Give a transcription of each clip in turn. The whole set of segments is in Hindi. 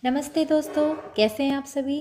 नमस्ते दोस्तों, कैसे हैं आप सभी।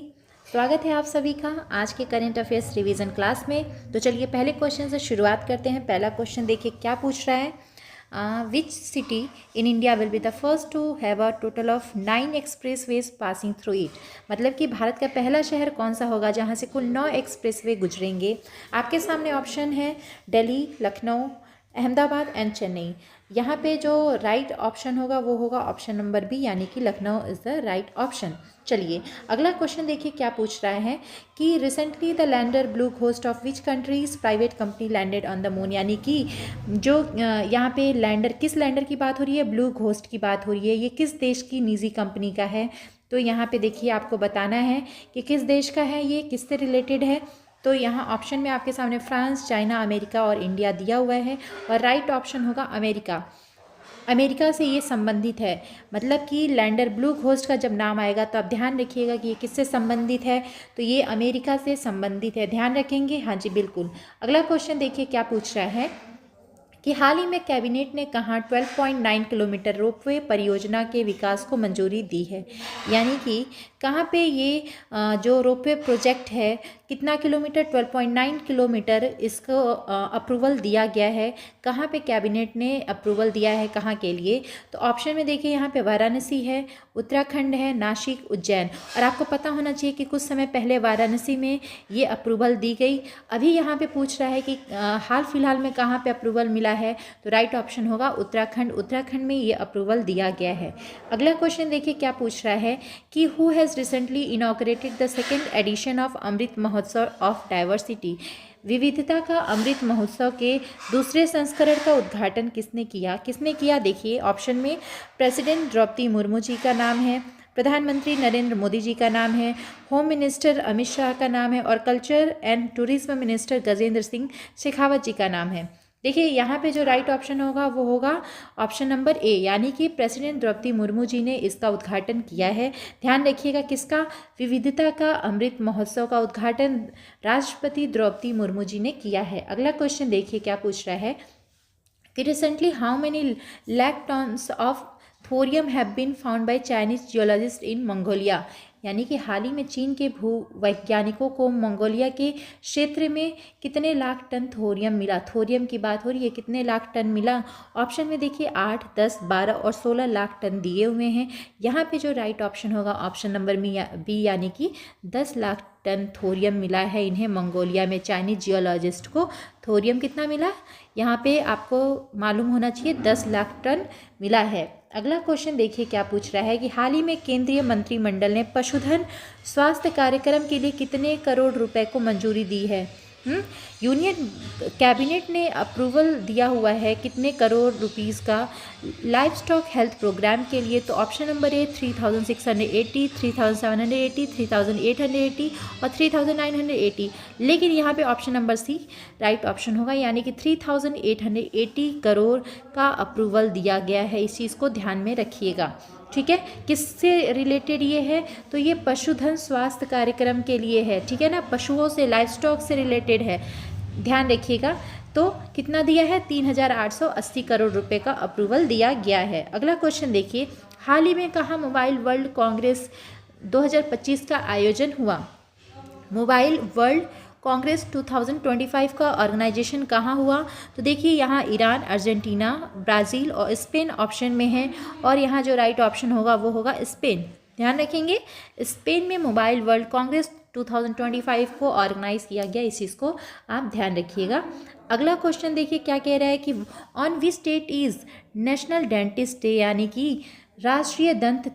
स्वागत है आप सभी का आज के करेंट अफेयर्स रिवीजन क्लास में। तो चलिए पहले क्वेश्चन से शुरुआत करते हैं। पहला क्वेश्चन देखिए क्या पूछ रहा है। Which city in India will be the first to have a total of 9 expressways passing through it. मतलब कि भारत का पहला शहर कौन सा होगा जहां से कुल 9 एक्सप्रेसवे गुजरेंगे। आपके सामने ऑप्शन है दिल्ली, लखनऊ, अहमदाबाद एंड चेन्नई। यहाँ पे जो राइट ऑप्शन होगा वो होगा ऑप्शन नंबर बी, यानी कि Lucknow is the right option. चलिए अगला क्वेश्चन देखिए क्या पूछ रहा है कि recently the lander blue ghost of which countries private company landed on the moon. यानी कि जो यहाँ पे लैंडर, किस लैंडर की बात हो रही है, ब्लू घोस्ट की बात हो रही है। ये किस देश की निजी कंपनी का है। तो यहाँ पे देखिए आपको बताना है कि किस देश का है, ये किससे रिलेटेड है। तो यहाँ ऑप्शन में आपके सामने फ्रांस, चाइना, अमेरिका और इंडिया दिया हुआ है और राइट ऑप्शन होगा अमेरिका। अमेरिका से ये संबंधित है। मतलब कि लैंडर ब्लू घोस्ट का जब नाम आएगा तो आप ध्यान रखिएगा कि ये किससे संबंधित है। तो ये अमेरिका से संबंधित है, ध्यान रखेंगे। हाँ जी बिल्कुल। अगला क्वेश्चन देखिए क्या पूछ रहा है कि हाल ही में कैबिनेट ने कहा 12.9 किलोमीटर रोपवे परियोजना के विकास को मंजूरी दी है। यानी कि कहाँ पे ये जो रोपवे प्रोजेक्ट है, कितना किलोमीटर, 12.9 किलोमीटर, इसको अप्रूवल दिया गया है। कहाँ पे कैबिनेट ने अप्रूवल दिया है, कहाँ के लिए। तो ऑप्शन में देखिए यहाँ पे वाराणसी है, उत्तराखंड है, नासिक, उज्जैन। और आपको पता होना चाहिए कि कुछ समय पहले वाराणसी में ये अप्रूवल दी गई। अभी यहाँ पे पूछ रहा है कि हाल फिलहाल में कहाँ पे अप्रूवल मिला है। तो राइट ऑप्शन होगा उत्तराखंड। उत्तराखंड में ये अप्रूवल दिया गया है। अगला क्वेश्चन देखिए क्या पूछ रहा है कि who has recently inaugurated the second edition of Amrit Mahotsav of diversity. विविधता का अमृत महोत्सव के दूसरे संस्करण का उद्घाटन किसने किया। देखिए ऑप्शन में प्रेसिडेंट द्रौपदी मुर्मू जी का नाम है, प्रधानमंत्री नरेंद्र मोदी जी का नाम है, होम मिनिस्टर अमित शाह का नाम है और culture and tourism minister Gajendra Singh Shekhawat ji का नाम है। देखिए यहाँ पे जो राइट ऑप्शन होगा वो होगा ऑप्शन नंबर ए, यानी कि प्रेसिडेंट द्रौपदी मुर्मू जी ने इसका उद्घाटन किया है। ध्यान रखिएगा किसका, विविधता का अमृत महोत्सव का उद्घाटन राष्ट्रपति द्रौपदी मुर्मू जी ने किया है। अगला क्वेश्चन देखिए क्या पूछ रहा है कि recently how many lakh tonnes of thorium have been found by Chinese geologist in Mongolia. यानी कि हाल ही में चीन के भू वैज्ञानिकों को मंगोलिया के क्षेत्र में कितने लाख टन थोरियम मिला। थोरियम की बात हो रही है, कितने लाख टन मिला। ऑप्शन में देखिए 8, 10, 12 और 16 लाख टन दिए हुए हैं। यहाँ पे जो राइट ऑप्शन होगा ऑप्शन नंबर बी, यानी कि 10 लाख टन थोरियम मिला है इन्हें मंगोलिया में। चाइनीज जियोलॉजिस्ट को थोरियम कितना मिला, यहाँ पे आपको मालूम होना चाहिए 10 लाख टन मिला है। अगला क्वेश्चन देखिए क्या पूछ रहा है कि हाल ही में केंद्रीय मंत्रिमंडल ने पशुधन स्वास्थ्य कार्यक्रम के लिए कितने करोड़ रुपए को मंजूरी दी है। यूनियन कैबिनेट ने अप्रूवल दिया हुआ है कितने करोड़ रुपीस का लाइफ स्टॉक हेल्थ प्रोग्राम के लिए। तो ऑप्शन नंबर ए 3680, 3780, 3880 और 3980। लेकिन यहाँ पे option number C right option होगा, यानी कि 3880 करोड़ का अप्रूवल दिया गया है। इस चीज़ को ध्यान में रखिएगा, ठीक है। किससे रिलेटेड ये है, तो ये पशुधन स्वास्थ्य कार्यक्रम के लिए है, ठीक है ना। पशुओं से, लाइफ स्टॉक से रिलेटेड है, ध्यान रखिएगा। तो कितना दिया है, 3880 करोड़ रुपए का अप्रूवल दिया गया है। अगला क्वेश्चन देखिए, हाल ही में कहाँ मोबाइल वर्ल्ड कांग्रेस 2025 का आयोजन हुआ। मोबाइल वर्ल्ड कांग्रेस 2025 का ऑर्गेनाइजेशन कहाँ हुआ। तो देखिए यहाँ ईरान, अर्जेंटीना, ब्राज़ील और स्पेन ऑप्शन में है और यहाँ जो राइट ऑप्शन होगा वो होगा स्पेन। ध्यान रखेंगे, स्पेन में मोबाइल वर्ल्ड कांग्रेस 2025 को ऑर्गेनाइज किया गया। इस चीज़ को आप ध्यान रखिएगा। अगला क्वेश्चन देखिए क्या कह रहा है कि on which that is national dentist day, यानी कि राष्ट्रीय दंत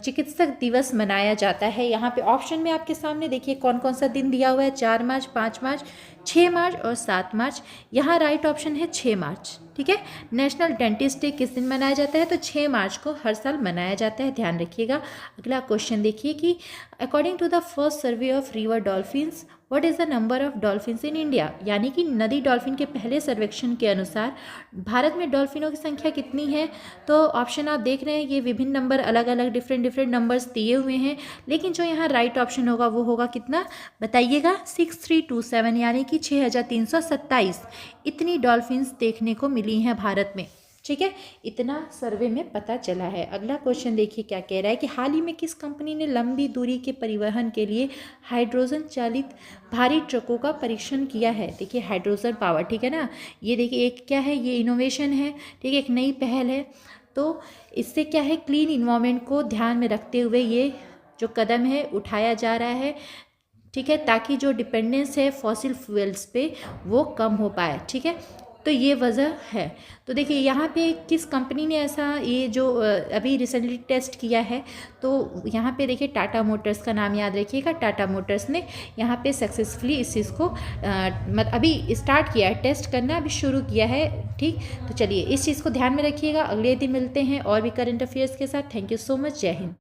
चिकित्सक दिवस मनाया जाता है। यहाँ पे ऑप्शन में आपके सामने देखिए कौन कौन सा दिन दिया हुआ है, 4 मार्च, 5 मार्च, 6 मार्च और 7 मार्च। यहाँ राइट ऑप्शन है 6 मार्च, ठीक है। नेशनल डेंटिस्ट डे किस दिन मनाया जाता है, तो 6 मार्च को हर साल मनाया जाता है, ध्यान रखिएगा। अगला क्वेश्चन देखिए कि according to the first survey of river dolphins what is the number of dolphins in India. यानी कि नदी डॉल्फिन के पहले सर्वेक्षण के अनुसार भारत में डॉल्फिनों की संख्या कितनी है। तो ऑप्शन आप देख रहे हैं ये विभिन्न नंबर, अलग अलग डिफरेंट नंबर्स दिए हुए हैं, लेकिन जो यहाँ राइट ऑप्शन होगा वो होगा कितना, बताइएगा, 6327, यानी कि 6327 इतनी डॉल्फिन्स देखने को मिली हैं भारत में। ठीक है, इतना सर्वे में पता चला है। अगला क्वेश्चन देखिए क्या कह रहा है कि हाल ही में किस कंपनी ने लंबी दूरी के परिवहन के लिए हाइड्रोजन चालित भारी ट्रकों का परीक्षण किया है। देखिए हाइड्रोजन पावर, ठीक है ना, ये देखिए एक क्या है, ये इनोवेशन है, ठीक है, एक नई पहल है। तो इससे क्या है, क्लीन इन्वायरमेंट को ध्यान में रखते हुए ये जो कदम है उठाया जा रहा है, ठीक है, ताकि जो डिपेंडेंस है फॉसिल फ्यूल्स पे वो कम हो पाए। ठीक है, तो ये वजह है। तो देखिए यहाँ पे किस कंपनी ने ऐसा ये जो अभी रिसेंटली टेस्ट किया है, तो यहाँ पे देखिए टाटा मोटर्स का नाम याद रखिएगा। टाटा मोटर्स ने यहाँ पे सक्सेसफुली इस चीज़ को अभी स्टार्ट किया है, टेस्ट करना अभी शुरू किया है। ठीक, तो चलिए इस चीज़ को ध्यान में रखिएगा। अगले दिन मिलते हैं और भी करंट अफेयर्स के साथ। Thank you so much. जय हिंद।